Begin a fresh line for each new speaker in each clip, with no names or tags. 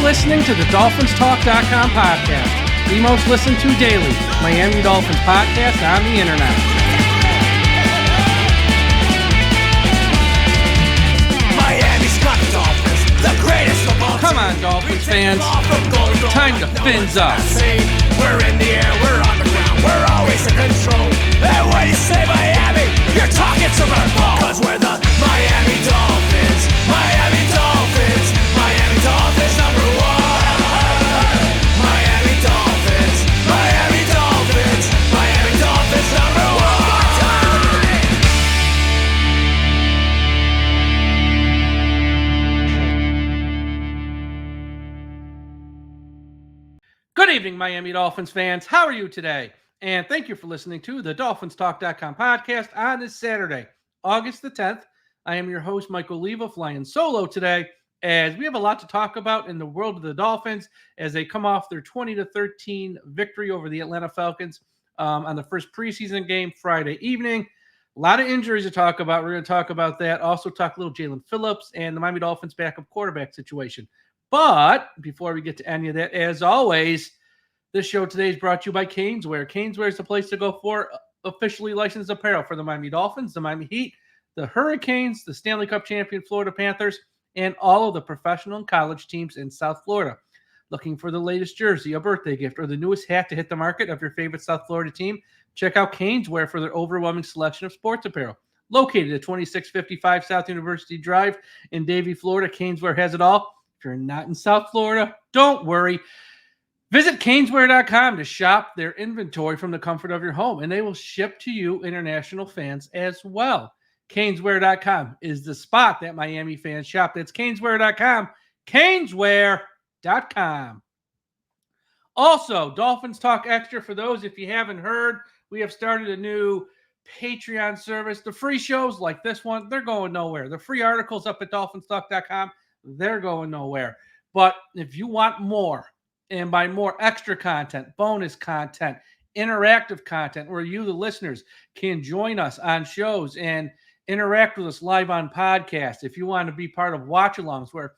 listening to the DolphinsTalk.com podcast, the most listened to daily Miami Dolphins podcast on the internet.
Miami's got the Dolphins, the greatest of all.
Come on, Dolphins fans. Time to fins up.
We're in the air, we're on the ground, we're always in control. And when you say Miami, you're talking Super Bowl. Cause we're the Miami Dolphins, Miami Dolphins, Miami Dolphins number one. Miami Dolphins, Miami Dolphins, Miami Dolphins number one.
Good evening, Miami Dolphins fans. How are you today? And thank you for listening to the DolphinsTalk.com podcast on this Saturday, August the 10th. I am your host, Michael Leva, flying solo today, as we have a lot to talk about in the world of the Dolphins as they come off their 20-13 victory over the Atlanta Falcons on the first preseason game Friday evening. A lot of injuries to talk about. We're going to talk about that. Also talk a little Jaylen Phillips and the Miami Dolphins backup quarterback situation. But before we get to any of that, as always, this show today is brought to you by Caneswear. Caneswear is the place to go for officially licensed apparel for the Miami Dolphins, the Miami Heat, the Hurricanes, the Stanley Cup champion Florida Panthers, and all of the professional and college teams in South Florida. Looking for the latest jersey, a birthday gift, or the newest hat to hit the market of your favorite South Florida team? Check out Caneswear for their overwhelming selection of sports apparel. Located at 2655 South University Drive in Davie, Florida, Caneswear has it all. If you're not in South Florida, don't worry. Visit Caneswear.com to shop their inventory from the comfort of your home, and they will ship to you international fans as well. Caneswear.com is the spot that Miami fans shop. That's Caneswear.com. Caneswear.com. Also, Dolphins Talk Extra. For those, if you haven't heard, we have started a new Patreon service. The free shows like this one, they're going nowhere. The free articles up at DolphinsTalk.com, they're going nowhere. But if you want more, and by more extra content, bonus content, interactive content, where you, the listeners, can join us on shows and interact with us live on podcasts. If you want to be part of watch-alongs where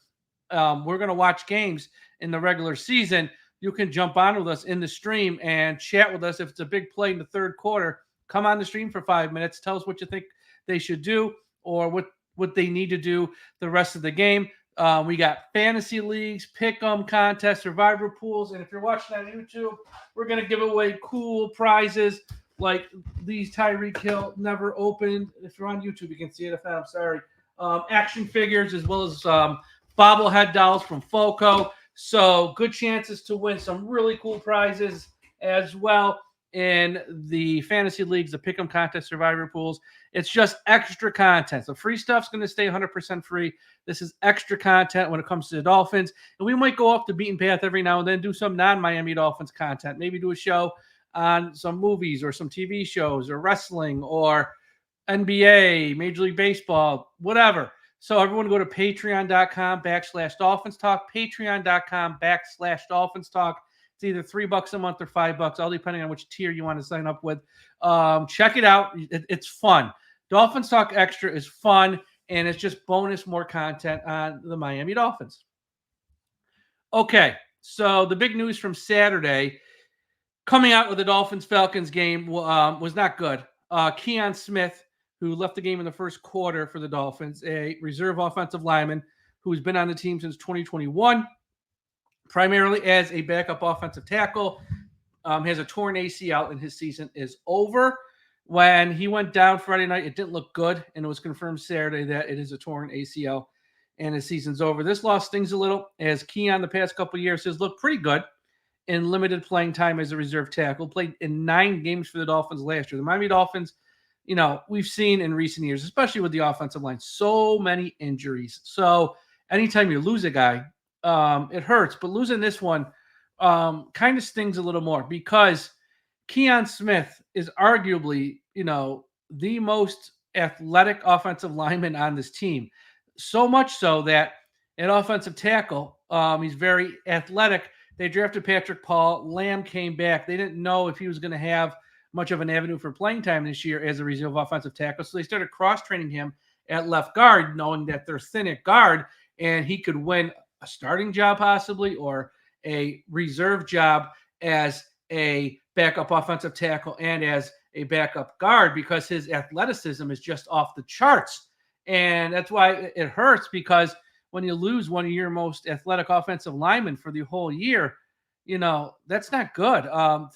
we're going to watch games in the regular season, you can jump on with us in the stream and chat with us. If it's a big play in the third quarter, come on the stream for 5 minutes. Tell us what you think they should do or what they need to do the rest of the game. We got fantasy leagues, pick-em contests, survivor pools, and if you're watching on YouTube, we're going to give away cool prizes like these Tyreek Hill never opened. If you're on YouTube, you can see it. If not, I'm sorry. Action figures as well as bobblehead dolls from Foco. So good chances to win some really cool prizes as well in the fantasy leagues, the pick 'em contest, survivor pools. It's just extra content. The free stuff's going to stay 100% free. This is extra content when it comes to the Dolphins. And we might go off the beaten path every now and then, do some non-Miami Dolphins content. Maybe do a show on some movies or some TV shows or wrestling or NBA, Major League Baseball, whatever. So everyone go to patreon.com/DolphinsTalk, patreon.com/DolphinsTalk. It's either $3 a month or $5, all depending on which tier you want to sign up with. Check it out. It's fun. Dolphins Talk Extra is fun, and it's just bonus more content on the Miami Dolphins. Okay, so the big news from Saturday coming out of the Dolphins-Falcons game was not good. Keon Smith, who left the game in the first quarter for the Dolphins, a reserve offensive lineman who's been on the team since 2021, primarily as a backup offensive tackle, has a torn ACL, and his season is over. When he went down Friday night, it didn't look good, and it was confirmed Saturday that it is a torn ACL, and his season's over. This loss stings a little, as Keon the past couple of years has looked pretty good in limited playing time as a reserve tackle. Played in 9 games for the Dolphins last year. The Miami Dolphins, we've seen in recent years, especially with the offensive line, so many injuries. So anytime you lose a guy, it hurts. But losing this one kind of stings a little more because Keon Smith is arguably, the most athletic offensive lineman on this team. So much so that at offensive tackle, he's very athletic. They drafted Patrick Paul. Lamb came back. They didn't know if he was going to have much of an avenue for playing time this year as a reserve offensive tackle. So they started cross-training him at left guard, knowing that they're thin at guard and he could win a starting job possibly or a reserve job as a backup offensive tackle and as a backup guard because his athleticism is just off the charts. And that's why it hurts, because when you lose one of your most athletic offensive linemen for the whole year, that's not good.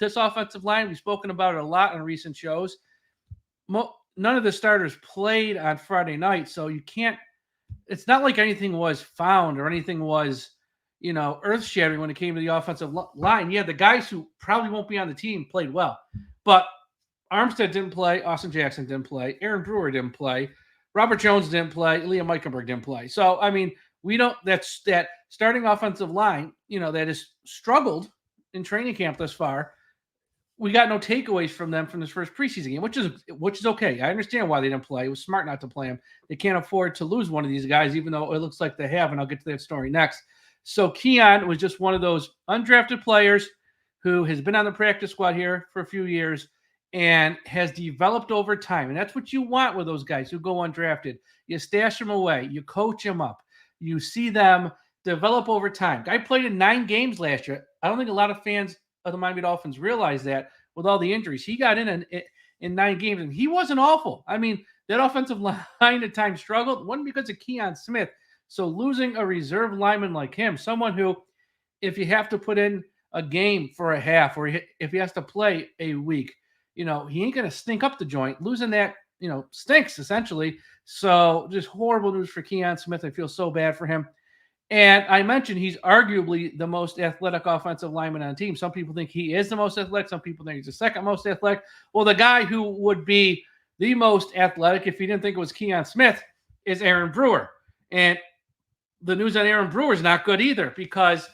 This offensive line, we've spoken about it a lot in recent shows. None of the starters played on Friday night, so you can't. It's not like anything was found or anything was, earth-shattering when it came to the offensive line. Yeah, the guys who probably won't be on the team played well, but Armstead didn't play, Austin Jackson didn't play, Aaron Brewer didn't play, Robert Jones didn't play, Liam Eichenberg didn't play. So, I mean, that's that starting offensive line, that has struggled in training camp thus far. We got no takeaways from them from this first preseason game, which is okay. I understand why they didn't play. It was smart not to play them. They can't afford to lose one of these guys, even though it looks like they have, and I'll get to that story next. So Keon was just one of those undrafted players who has been on the practice squad here for a few years and has developed over time. And that's what you want with those guys who go undrafted. You stash them away. You coach them up. You see them develop over time. Guy played in 9 games last year. I don't think a lot of fans of the Miami Dolphins realize that with all the injuries. He got in 9 games, and he wasn't awful. I mean, that offensive line at times struggled. It wasn't because of Keon Smith. So losing a reserve lineman like him, someone who, if you have to put in a game for a half or if he has to play a week, he ain't going to stink up the joint. Losing that, stinks essentially. So just horrible news for Keon Smith. I feel so bad for him. And I mentioned he's arguably the most athletic offensive lineman on the team. Some people think he is the most athletic. Some people think he's the second most athletic. Well, the guy who would be the most athletic, if you didn't think it was Keon Smith, is Aaron Brewer. And the news on Aaron Brewer is not good either, because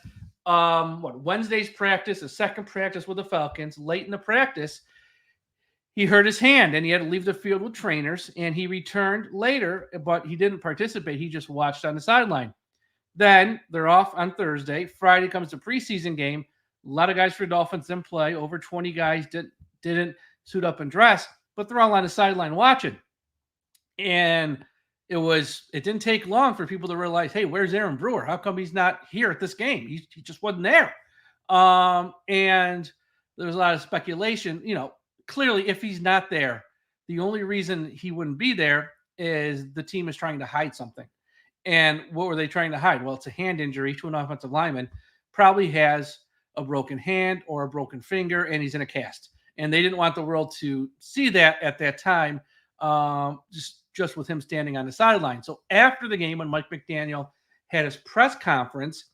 Wednesday's practice, the second practice with the Falcons, late in the practice, he hurt his hand and he had to leave the field with trainers, and he returned later, but he didn't participate. He just watched on the sideline. Then they're off on Thursday. Friday comes the preseason game. A lot of guys for Dolphins didn't play. Over 20 guys didn't suit up and dress, but they're all on the sideline watching. And it didn't take long for people to realize, hey, where's Aaron Brewer? How come he's not here at this game? He just wasn't there. And there was a lot of speculation. Clearly, if he's not there, the only reason he wouldn't be there is the team is trying to hide something. And what were they trying to hide? Well, it's a hand injury to an offensive lineman. Probably has a broken hand or a broken finger, and he's in a cast. And they didn't want the world to see that at that time, just with him standing on the sideline. So after the game, when Mike McDaniel had his press conference,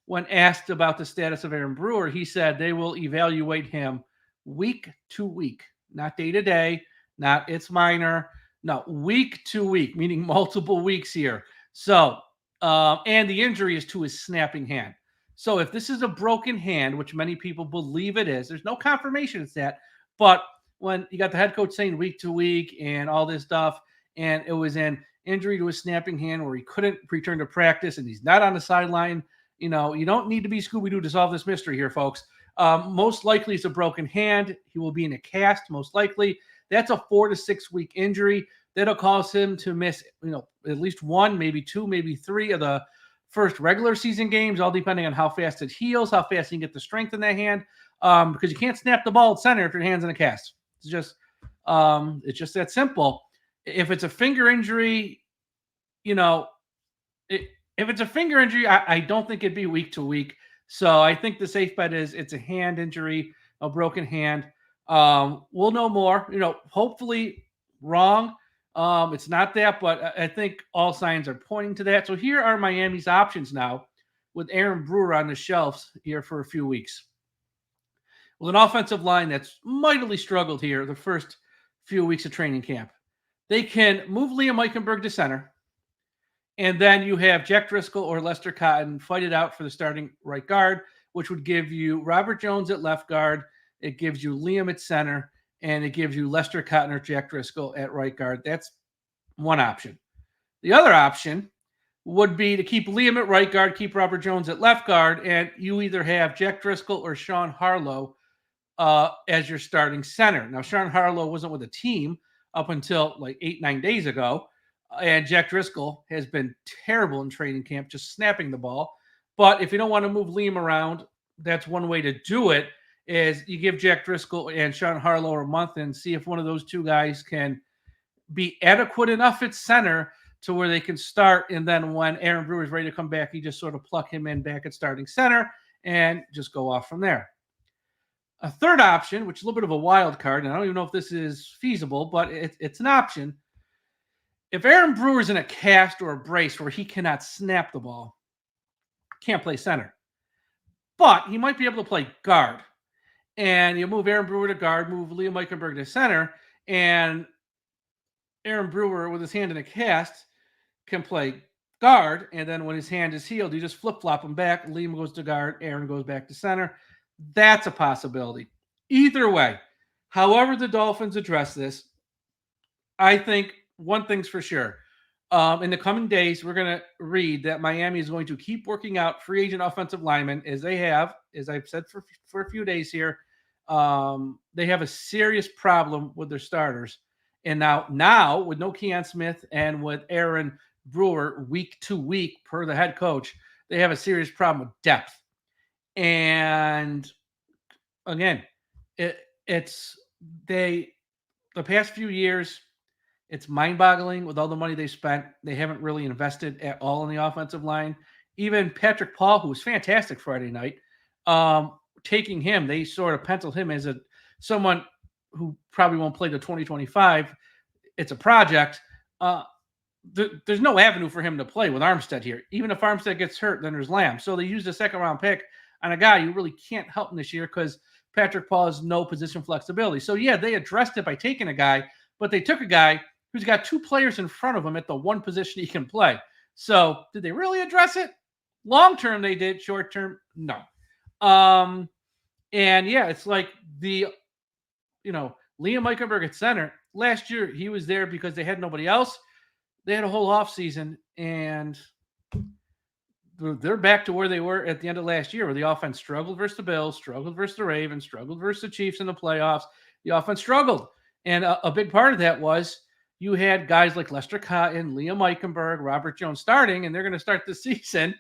when asked about the status of Aaron Brewer, he said they will evaluate him week to week, not day to day, not it's minor, no, week to week, meaning multiple weeks here. So, and the injury is to his snapping hand. So if this is a broken hand, which many people believe it is, there's no confirmation it's that, but when you got the head coach saying week to week and all this stuff, and it was an injury to his snapping hand where he couldn't return to practice and he's not on the sideline, you don't need to be Scooby-Doo to solve this mystery here, folks. Most likely it's a broken hand. He will be in a cast, most likely. That's a 4 to 6 week injury. That'll cause him to miss, at least 1, maybe 2, maybe 3 of the first regular season games, all depending on how fast it heals, how fast he can get the strength in that hand. Because you can't snap the ball at center if your hand's in a cast. It's just that simple. If it's a finger injury, if it's a finger injury, I don't think it'd be week to week. So I think the safe bet is it's a hand injury, a broken hand. We'll know more. Hopefully wrong. It's not that, but I think all signs are pointing to that. So here are Miami's options now with Aaron Brewer on the shelves here for a few weeks. With an offensive line that's mightily struggled here the first few weeks of training camp. They can move Liam Eichenberg to center, and then you have Jack Driscoll or Lester Cotton fight it out for the starting right guard, which would give you Robert Jones at left guard. It gives you Liam at center, and it gives you Lester Cotton or Jack Driscoll at right guard. That's one option. The other option would be to keep Liam at right guard, keep Robert Jones at left guard, and you either have Jack Driscoll or Sean Harlow as your starting center. Now, Sean Harlow wasn't with the team up until like 8-9 days ago, and Jack Driscoll has been terrible in training camp, just snapping the ball. But if you don't want to move Liam around, that's one way to do it, is you give Jack Driscoll and Sean Harlow a month and see if one of those two guys can be adequate enough at center to where they can start. And then when Aaron Brewer is ready to come back, you just sort of pluck him in back at starting center and just go off from there. A third option, which is a little bit of a wild card, and I don't even know if this is feasible, but it's an option. If Aaron Brewer's in a cast or a brace where he cannot snap the ball, can't play center, but he might be able to play guard. And you move Aaron Brewer to guard, move Liam Eichenberg to center, and Aaron Brewer with his hand in a cast can play guard. And then when his hand is healed, you just flip-flop him back. Liam goes to guard, Aaron goes back to center. That's a possibility. Either way, however the Dolphins address this, I think one thing's for sure. In the coming days, we're going to read that Miami is going to keep working out free agent offensive linemen as they have, as I've said for a few days here. They have a serious problem with their starters. And now with no Keon Smith and with Aaron Brewer week to week per the head coach, they have a serious problem with depth. And again, the past few years, it's mind-boggling with all the money they spent. They haven't really invested at all in the offensive line. Even Patrick Paul, who was fantastic Friday night, taking him, they sort of penciled him as someone who probably won't play to 2025. It's a project. There's no avenue for him to play with Armstead here. Even if Armstead gets hurt, then there's Lamb. So they used a second-round pick on a guy you really can't help him this year because Patrick Paul has no position flexibility. So, yeah, they addressed it by taking a guy, but they took a guy who's got two players in front of him at the one position he can play. So did they really address it? Long-term, they did. Short-term, no. And, yeah, it's like Liam Eichenberg at center. Last year, he was there because they had nobody else. They had a whole offseason, and they're back to where they were at the end of last year, where the offense struggled versus the Bills, struggled versus the Ravens, struggled versus the Chiefs in the playoffs. The offense struggled. And a big part of that was you had guys like Lester Cotton, Liam Eichenberg, Robert Jones starting, and they're going to start the season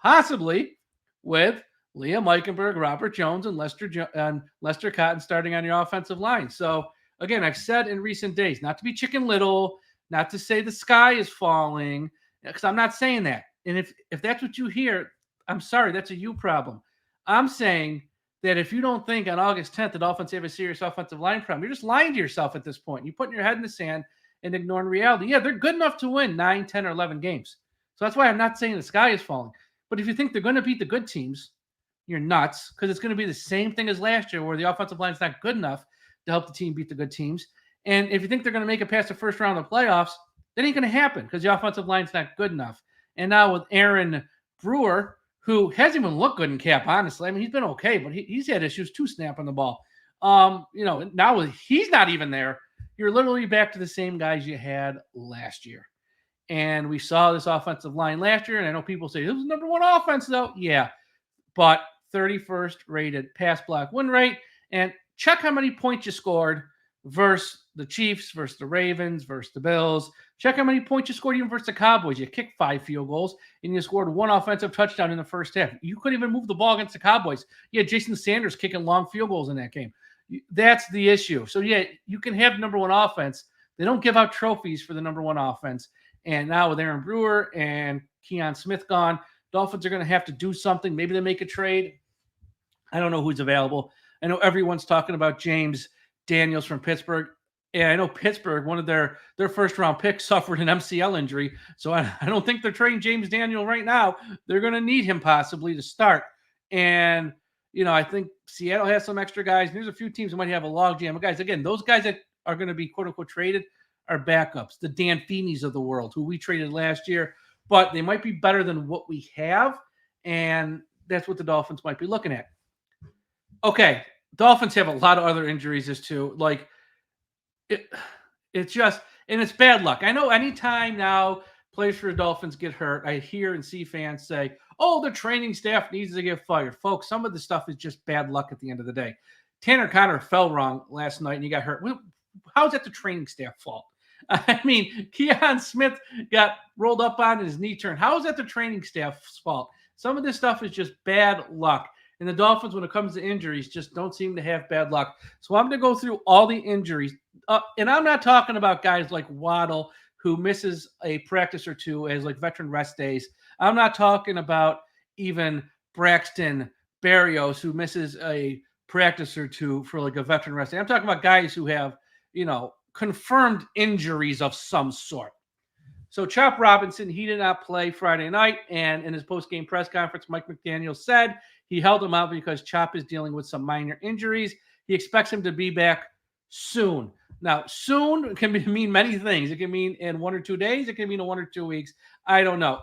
possibly with Liam Eichenberg, Robert Jones, and Lester Cotton starting on your offensive line. So, again, I've said in recent days, not to be Chicken Little, not to say the sky is falling, because I'm not saying that. And if that's what you hear, I'm sorry, that's a you problem. I'm saying that if you don't think on August 10th the Dolphins have a serious offensive line problem, you're just lying to yourself at this point. You're putting your head in the sand and ignoring reality. Yeah, they're good enough to win 9, 10, or 11 games. So that's why I'm not saying the sky is falling. But if you think they're going to beat the good teams, you're nuts, because it's going to be the same thing as last year where the offensive line is not good enough to help the team beat the good teams. And if you think they're going to make it past the first round of the playoffs, that ain't going to happen because the offensive line's not good enough. And now with Aaron Brewer, who hasn't even looked good in camp, honestly. I mean, he's been okay, but he's had issues too snapping the ball. Now he's not even there. You're literally back to the same guys you had last year. And we saw this offensive line last year, and I know people say, this was number one offense, though. Yeah, but 31st rated pass block win rate. And check how many points you scored versus the Chiefs, versus the Ravens, versus the Bills. Check how many points you scored even versus the Cowboys. You kicked 5 field goals, and you scored 1 offensive touchdown in the first half. You couldn't even move the ball against the Cowboys. You had Jason Sanders kicking long field goals in that game. That's the issue. So, yeah, you can have number one offense. They don't give out trophies for the number one offense. And now with Aaron Brewer and Keon Smith gone, Dolphins are going to have to do something. Maybe they make a trade. I don't know who's available. I know everyone's talking about James Daniels from Pittsburgh. And I know Pittsburgh, one of their first-round picks, suffered an MCL injury. So I don't think they're trading James Daniel right now. They're going to need him possibly to start. And, I think Seattle has some extra guys. There's a few teams that might have a logjam of guys. Again, those guys that are going to be quote-unquote traded are backups, the Dan Feeneys of the world, who we traded last year. But they might be better than what we have, and that's what the Dolphins might be looking at. Okay, Dolphins have a lot of other injuries as too. Like, it's just, and it's bad luck. I know anytime now players for the Dolphins get hurt, I hear and see fans say, oh, the training staff needs to get fired. Folks, some of the stuff is just bad luck at the end of the day. Tanner Conner fell wrong last night and he got hurt. How's that the training staff fault? I mean, Keon Smith got rolled up on and his knee turned. How is that the training staff's fault? Some of this stuff is just bad luck. And the Dolphins, when it comes to injuries, just don't seem to have bad luck. So I'm going to go through all the injuries. And I'm not talking about guys like Waddle, who misses a practice or two as like veteran rest days. I'm not talking about even Braxton Berrios, who misses a practice or two for like a veteran rest day. I'm talking about guys who have, confirmed injuries of some sort. So Chop Robinson, he did not play Friday night. And in his post-game press conference, Mike McDaniel said he held him out because Chop is dealing with some minor injuries. He expects him to be back soon. Now, soon can mean many things. It can mean in 1 or 2 days. It can mean in 1 or 2 weeks. I don't know.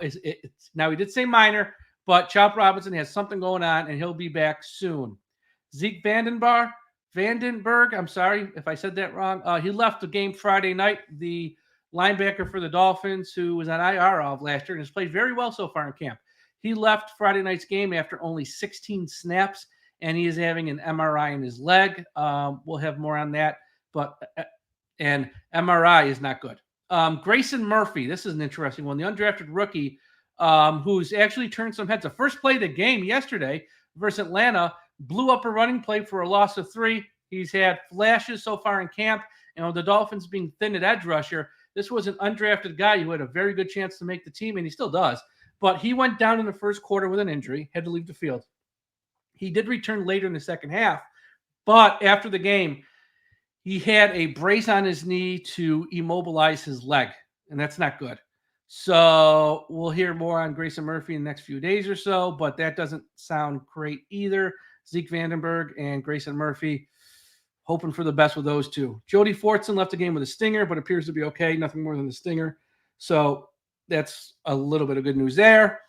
Now, he did say minor, but Chop Robinson has something going on, and he'll be back soon. Zeke Vandenberg, I'm sorry if I said that wrong. He left the game Friday night. The linebacker for the Dolphins, who was on IR of last year and has played very well so far in camp. He left Friday night's game after only 16 snaps, and he is having an MRI in his leg. We'll have more on that, and MRI is not good. Grayson Murphy, this is an interesting one. The undrafted rookie, who's actually turned some heads. The first play of the game yesterday versus Atlanta blew up a running play for a loss of 3. He's had flashes so far in camp, and with the Dolphins being thin at edge rusher, this was an undrafted guy who had a very good chance to make the team, and he still does. But he went down in the first quarter with an injury, had to leave the field. He did return later in the second half, but after the game, he had a brace on his knee to immobilize his leg, and that's not good. So we'll hear more on Grayson Murphy in the next few days or so, but that doesn't sound great either. Zeke Vandenberg and Grayson Murphy, hoping for the best with those two. Jody Fortson left the game with a stinger, but appears to be okay. Nothing more than a stinger. So that's a little bit of good news there.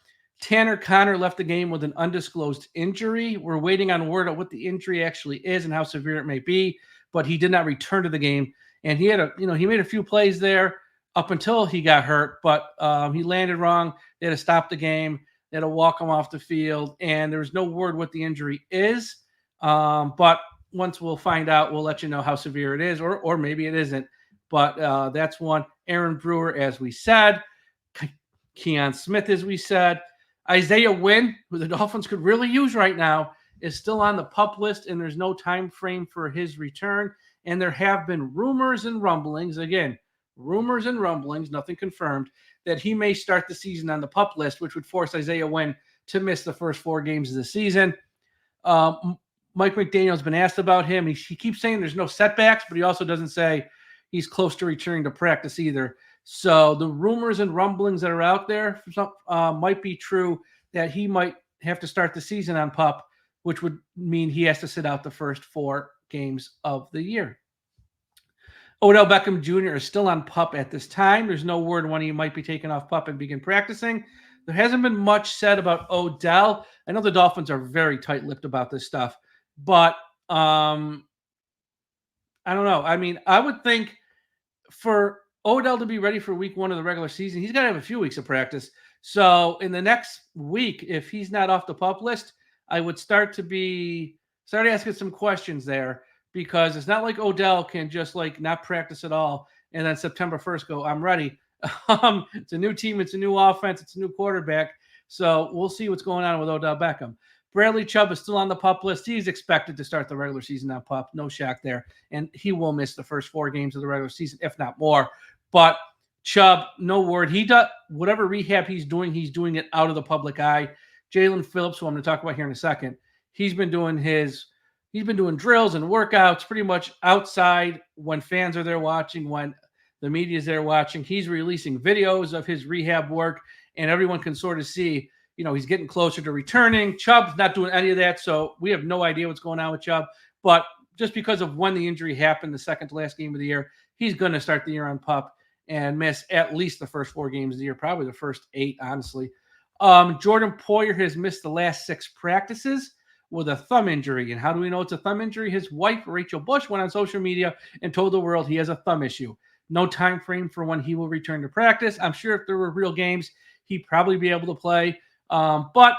Tanner Connor left the game with an undisclosed injury. We're waiting on word on what the injury actually is and how severe it may be, but he did not return to the game. And he had he made a few plays there up until he got hurt, but he landed wrong. They had to stop the game. They had to walk him off the field, and there was no word what the injury is. But once we'll find out, we'll let you know how severe it is, or maybe it isn't. But that's one. Aaron Brewer, as we said. Keon Smith, as we said. Isaiah Wynn, who the Dolphins could really use right now, is still on the PUP list, and there's no time frame for his return. And there have been rumors and rumblings, again, rumors and rumblings, nothing confirmed, that he may start the season on the PUP list, which would force Isaiah Wynn to miss the first 4 games of the season. Mike McDaniel's been asked about him. He keeps saying there's no setbacks, but he also doesn't say he's close to returning to practice either. So the rumors and rumblings that are out there might be true that he might have to start the season on PUP, which would mean he has to sit out the first 4 games of the year. Odell Beckham Jr. is still on PUP at this time. There's no word when he might be taken off PUP and begin practicing. There hasn't been much said about Odell. I know the Dolphins are very tight-lipped about this stuff, but I don't know. I mean, I would think for Odell to be ready for week 1 of the regular season, he's got to have a few weeks of practice. So in the next week, if he's not off the PUP list, I would start asking some questions there, because it's not like Odell can just not practice at all and then September 1st go, I'm ready. It's a new team. It's a new offense. It's a new quarterback. So we'll see what's going on with Odell Beckham. Bradley Chubb is still on the PUP list. He's expected to start the regular season on PUP. No shock there. And he will miss the first 4 games of the regular season, if not more. But Chubb, no word. He does whatever rehab he's doing it out of the public eye. Jaylen Phillips, who I'm going to talk about here in a second, he's been doing drills and workouts pretty much outside when fans are there watching, when the media is there watching. He's releasing videos of his rehab work, and everyone can sort of see, he's getting closer to returning. Chubb's not doing any of that, so we have no idea what's going on with Chubb. But just because of when the injury happened, the second to last game of the year, he's going to start the year on PUP and miss at least the first 4 games of the year, probably the first 8, honestly. Jordan Poyer has missed the last 6 practices with a thumb injury. And how do we know it's a thumb injury? His wife, Rachel Bush, went on social media and told the world he has a thumb issue. No time frame for when he will return to practice. I'm sure if there were real games, he'd probably be able to play. But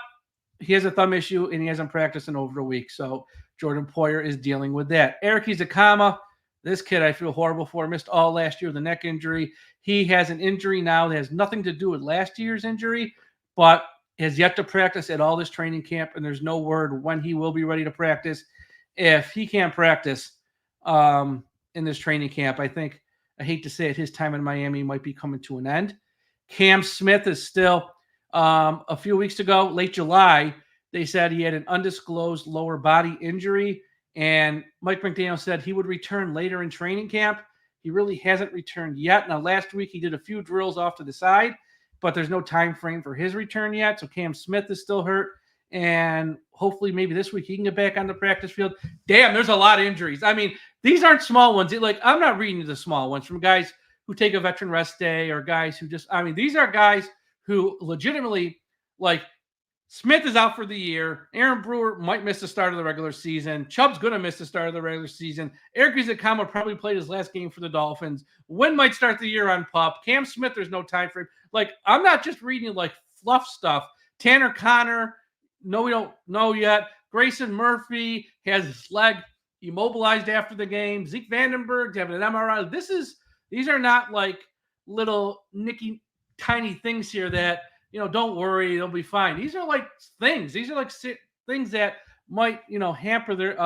he has a thumb issue, and he hasn't practiced in over a week. So Jordan Poyer is dealing with that. Eric Ezukanma, this kid I feel horrible for, missed all last year with a neck injury. He has an injury now that has nothing to do with last year's injury, but has yet to practice at all this training camp, and there's no word when he will be ready to practice. If he can't practice in this training camp, I hate to say it, his time in Miami might be coming to an end. Cam Smith is still, a few weeks ago, late July, they said he had an undisclosed lower body injury, and Mike McDaniel said he would return later in training camp. He really hasn't returned yet. Now, last week he did a few drills off to the side, but there's no time frame for his return yet. So Cam Smith is still hurt, and hopefully maybe this week he can get back on the practice field. Damn, there's a lot of injuries. I mean, these aren't small ones. I'm not reading the small ones from guys who take a veteran rest day or guys who these are guys who legitimately, like, Smith is out for the year. Aaron Brewer might miss the start of the regular season. Chubb's going to miss the start of the regular season. Eric Ezekiel probably played his last game for the Dolphins. Wynn might start the year on PUP. Cam Smith, there's no time frame. Like, I'm not just reading like fluff stuff. Tanner Connor, no, we don't know yet. Grayson Murphy has his leg immobilized after the game. Zeke Vandenberg having an MRI. These are not like little nicky tiny things here that, don't worry, they'll be fine. These are like things. These are like things that might, hamper their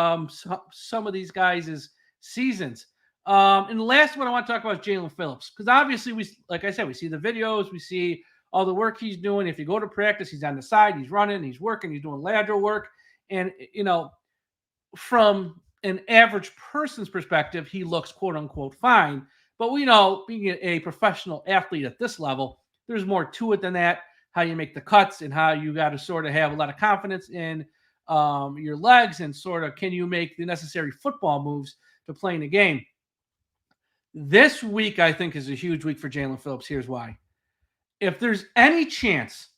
some of these guys' seasons. And the last one I want to talk about is Jaylen Phillips, because obviously we see the videos, we see all the work he's doing. If you go to practice, he's on the side, he's running, he's working, he's doing lateral work, and from an average person's perspective, he looks quote unquote fine. But we know, being a professional athlete at this level, there's more to it than that. How you make the cuts and how you got to sort of have a lot of confidence in your legs and sort of can you make the necessary football moves to play in the game. This week, I think, is a huge week for Jaylen Phillips. Here's why. If there's any chance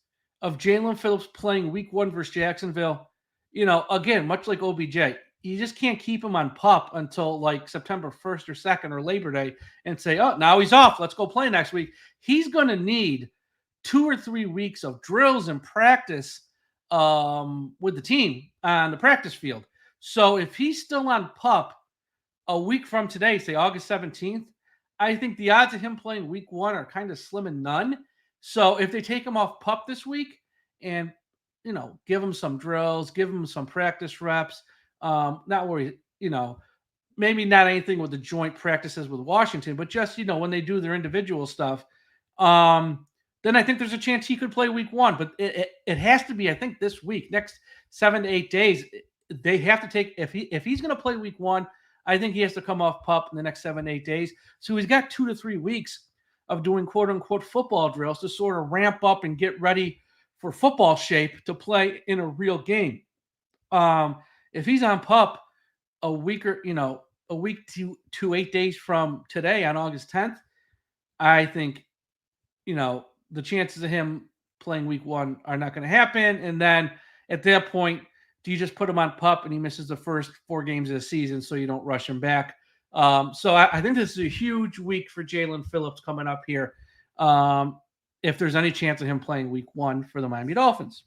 of Jaylen Phillips playing week 1 versus Jacksonville, again, much like OBJ, you just can't keep him on PUP until like September 1st or 2nd or Labor Day and say, oh, now he's off, let's go play next week. He's going to need 2 or 3 weeks of drills and practice with the team on the practice field. So if he's still on PUP a week from today, say August 17th, I think the odds of him playing week 1 are kind of slim and none. So if they take him off PUP this week and, give him some drills, give him some practice reps, not worry, maybe not anything with the joint practices with Washington, but just, when they do their individual stuff, then I think there's a chance he could play week 1. But it has to be, I think, this week, next 7 to 8 days. They have to take, if he's going to play week 1, I think he has to come off PUP in the next 7 to 8 days. So he's got 2 to 3 weeks of doing quote unquote football drills to sort of ramp up and get ready for football shape to play in a real game. If he's on PUP a week to 8 days from today on August 10th, I think, the chances of him playing week 1 are not going to happen. And then at that point, do you just put him on PUP and he misses the first 4 games of the season so you don't rush him back? So I think this is a huge week for Jaylen Phillips coming up here. If there's any chance of him playing week 1 for the Miami Dolphins.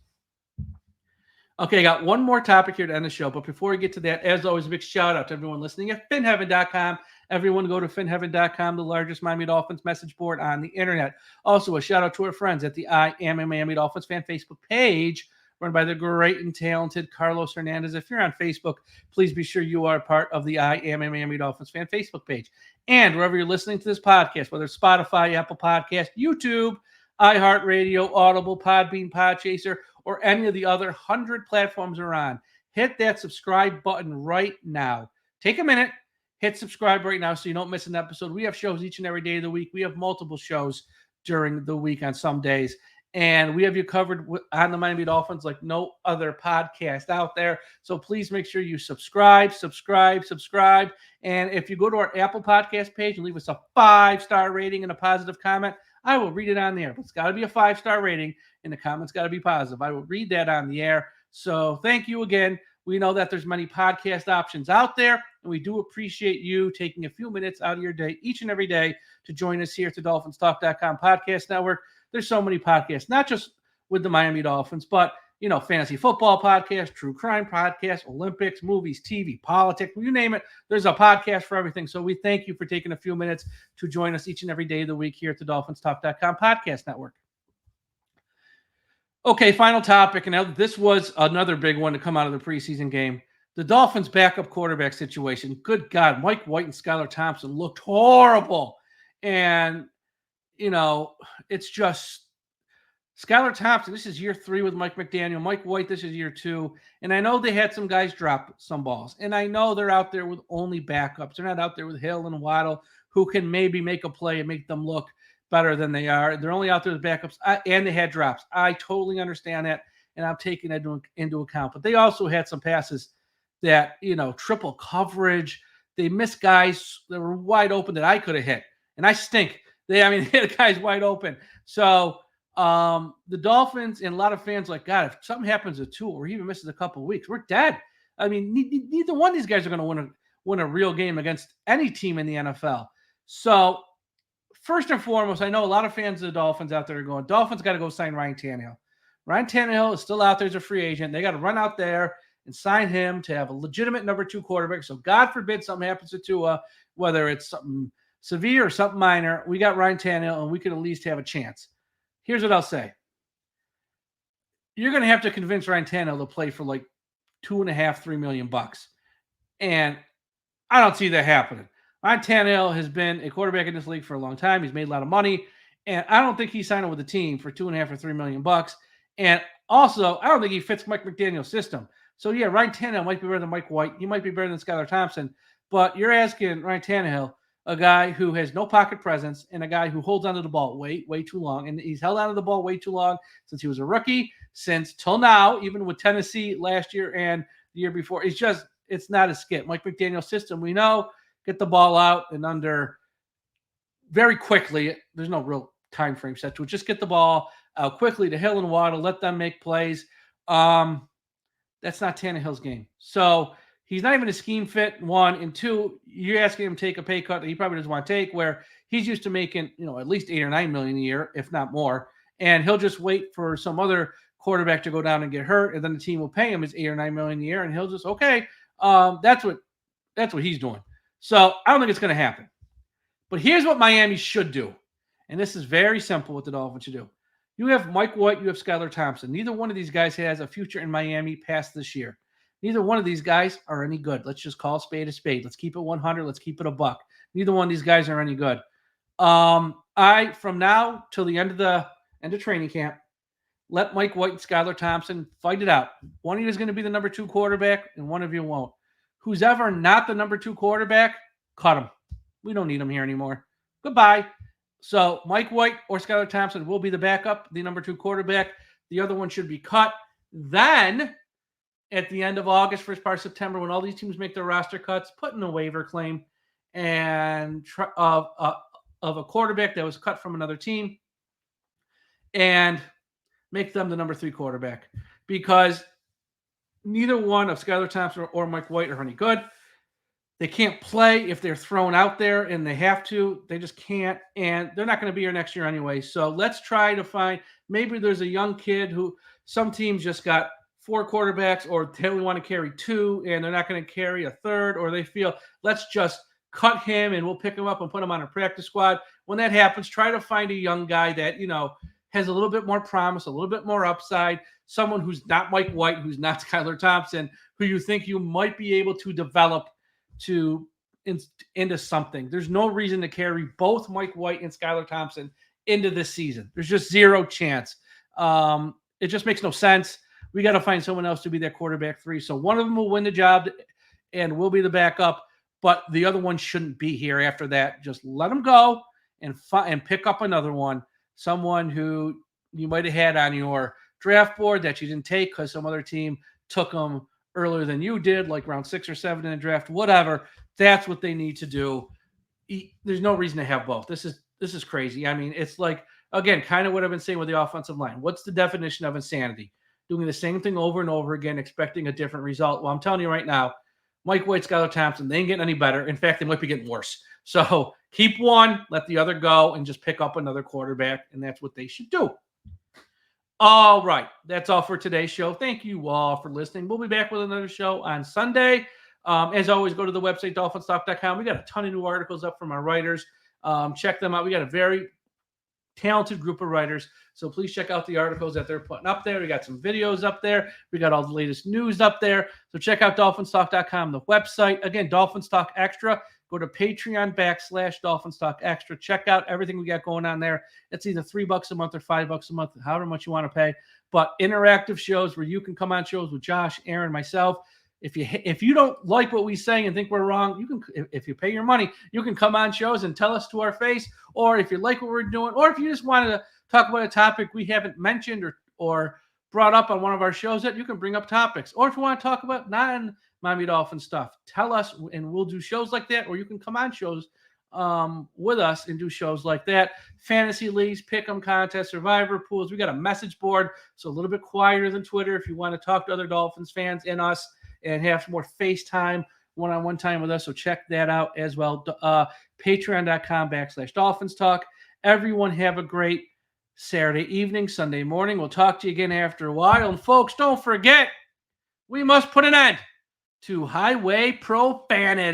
Okay, I got one more topic here to end the show. But before we get to that, as always, a big shout out to everyone listening at finheaven.com. Everyone go to finheaven.com, the largest Miami Dolphins message board on the internet. Also, a shout out to our friends at the I Am a Miami Dolphins fan Facebook page, run by the great and talented Carlos Hernandez. If you're on Facebook, please be sure you are part of the I Am a Miami Dolphins fan Facebook page. And wherever you're listening to this podcast, whether it's Spotify, Apple Podcast, YouTube, iHeartRadio, Audible, Podbean, Podchaser, or any of the other 100 platforms we're on, hit that subscribe button right now. Take a minute, hit subscribe right now so you don't miss an episode. We have shows each and every day of the week. We have multiple shows during the week on some days. And we have you covered on the Miami Dolphins like no other podcast out there. So please make sure you subscribe. And if you go to our Apple Podcast page and leave us a 5-star rating and a positive comment, I will read it on the air. But it's got to be a 5-star rating and the comment's got to be positive. I will read that on the air. So thank you again. We know that there's many podcast options out there, and we do appreciate you taking a few minutes out of your day each and every day to join us here at the DolphinsTalk.com podcast network. There's so many podcasts, not just with the Miami Dolphins, but, fantasy football podcast, true crime podcast, Olympics, movies, TV, politics, you name it. There's a podcast for everything. So we thank you for taking a few minutes to join us each and every day of the week here at the DolphinsTalk.com podcast network. Okay, final topic, and this was another big one to come out of the preseason game. The Dolphins' backup quarterback situation. Good God, Mike White and Skylar Thompson looked horrible, and it's just Skylar Thompson. This is year 3 with Mike McDaniel. Mike White, this is year 2, and I know they had some guys drop some balls, and I know they're out there with only backups. They're not out there with Hill and Waddle, who can maybe make a play and make them look better than they are. They're only out there with backups, and they had drops. I totally understand that, and I'm taking that into account. But they also had some passes that, triple coverage. They missed guys that were wide open that I could have hit, and I stink. They hit guys wide open. So the Dolphins and a lot of fans like, God, if something happens to Tua or he even misses a couple of weeks, we're dead. I mean, neither one of these guys are going to win a real game against any team in the NFL. So first and foremost, I know a lot of fans of the Dolphins out there are going, Dolphins got to go sign Ryan Tannehill. Ryan Tannehill is still out there as a free agent. They got to run out there and sign him to have a legitimate number 2 quarterback. So God forbid something happens to Tua, whether it's something severe or something minor, we got Ryan Tannehill and we could at least have a chance. Here's what I'll say. You're going to have to convince Ryan Tannehill to play for like $2.5-3 million. And I don't see that happening. Ryan Tannehill has been a quarterback in this league for a long time. He's made a lot of money. And I don't think he's signing with the team for $2.5 or $3 million. And also, I don't think he fits Mike McDaniel's system. So, yeah, Ryan Tannehill might be better than Mike White. He might be better than Skylar Thompson. But you're asking Ryan Tannehill, a guy who has no pocket presence and a guy who holds onto the ball way too long. And he's held onto the ball way too long since he was a rookie, since till now, even with Tennessee last year and the year before. It's not a skip. Mike McDaniel's system, we know, get the ball out and under very quickly. There's no real time frame set to it. Just get the ball out quickly to Hill and Waddle, let them make plays. That's not Tannehill's game. So he's not even a scheme fit, 1. And 2, you're asking him to take a pay cut that he probably doesn't want to take, where he's used to making, at least $8 or $9 million a year, if not more. And he'll just wait for some other quarterback to go down and get hurt, and then the team will pay him his $8 or $9 million a year, and he'll just, okay, that's what he's doing. So I don't think it's going to happen. But here's what Miami should do. And this is very simple what the Dolphins should do. You have Mike White, you have Skylar Thompson. Neither one of these guys has a future in Miami past this year. Neither one of these guys are any good. Let's just call a spade a spade. Let's keep it 100. Let's keep it a buck. Neither one of these guys are any good. From now till the end of training camp, let Mike White and Skylar Thompson fight it out. One of you is going to be the number 2 quarterback, and one of you won't. Who's ever not the number 2 quarterback, cut him. We don't need him here anymore. Goodbye. So Mike White or Skylar Thompson will be the backup, the number 2 quarterback. The other one should be cut. Then at the end of August, first part of September, when all these teams make their roster cuts, put in a waiver claim and of a quarterback that was cut from another team and make them the number 3 quarterback, because neither one of Skylar Thompson or Mike White are any good. They can't play if they're thrown out there, and they have to. They just can't, and they're not going to be here next year anyway. So let's try to find, maybe there's a young kid who, some teams just got 4 quarterbacks, or they only want to carry 2 and they're not going to carry a third, or they feel, let's just cut him and we'll pick him up and put him on a practice squad. When that happens, try to find a young guy that, has a little bit more promise, a little bit more upside, someone who's not Mike White, who's not Skylar Thompson, who you think you might be able to develop into something. There's no reason to carry both Mike White and Skylar Thompson into this season. There's just zero chance. It just makes no sense. We got to find someone else to be that quarterback 3. So one of them will win the job and will be the backup, but the other one shouldn't be here after that. Just let them go and pick up another one, someone who you might have had on your draft board that you didn't take because some other team took them earlier than you did, like round 6 or 7 in the draft, whatever. That's what they need to do. There's no reason to have both. This is crazy. I mean, it's like, again, kind of what I've been saying with the offensive line. What's the definition of insanity? Doing the same thing over and over again, expecting a different result. Well, I'm telling you right now, Mike White, Skylar Thompson, they ain't getting any better. In fact, they might be getting worse. So keep one, let the other go, and just pick up another quarterback, and that's what they should do. All right. That's all for today's show. Thank you all for listening. We'll be back with another show on Sunday. As always, go to the website, DolphinsTalk.com. We got a ton of new articles up from our writers. Check them out. We got a very talented group of writers. So please check out the articles that they're putting up there. We got some videos up there. We got all the latest news up there. So check out DolphinsTalk.com, the website. Again, Dolphins Talk Extra. Go to Patreon.com/DolphinsTalk Extra. Check out everything we got going on there. It's either $3 a month or $5 a month, however much you want to pay. But interactive shows where you can come on shows with Josh, Aaron, myself. If you don't like what we say and think we're wrong, you can, if you pay your money, you can come on shows and tell us to our face. Or if you like what we're doing, or if you just wanted to talk about a topic we haven't mentioned or brought up on one of our shows, that you can bring up topics. Or if you want to talk about non-Miami Dolphin stuff, tell us and we'll do shows like that. Or you can come on shows with us and do shows like that. Fantasy leagues, pick'em contests, survivor pools. We got a message board, so a little bit quieter than Twitter if you want to talk to other Dolphins fans and us and have some more FaceTime one-on-one time with us. So check that out as well. Patreon.com/DolphinsTalk. Everyone have a great Saturday evening, Sunday morning. We'll talk to you again after a while. And folks, don't forget, we must put an end to highway profanity.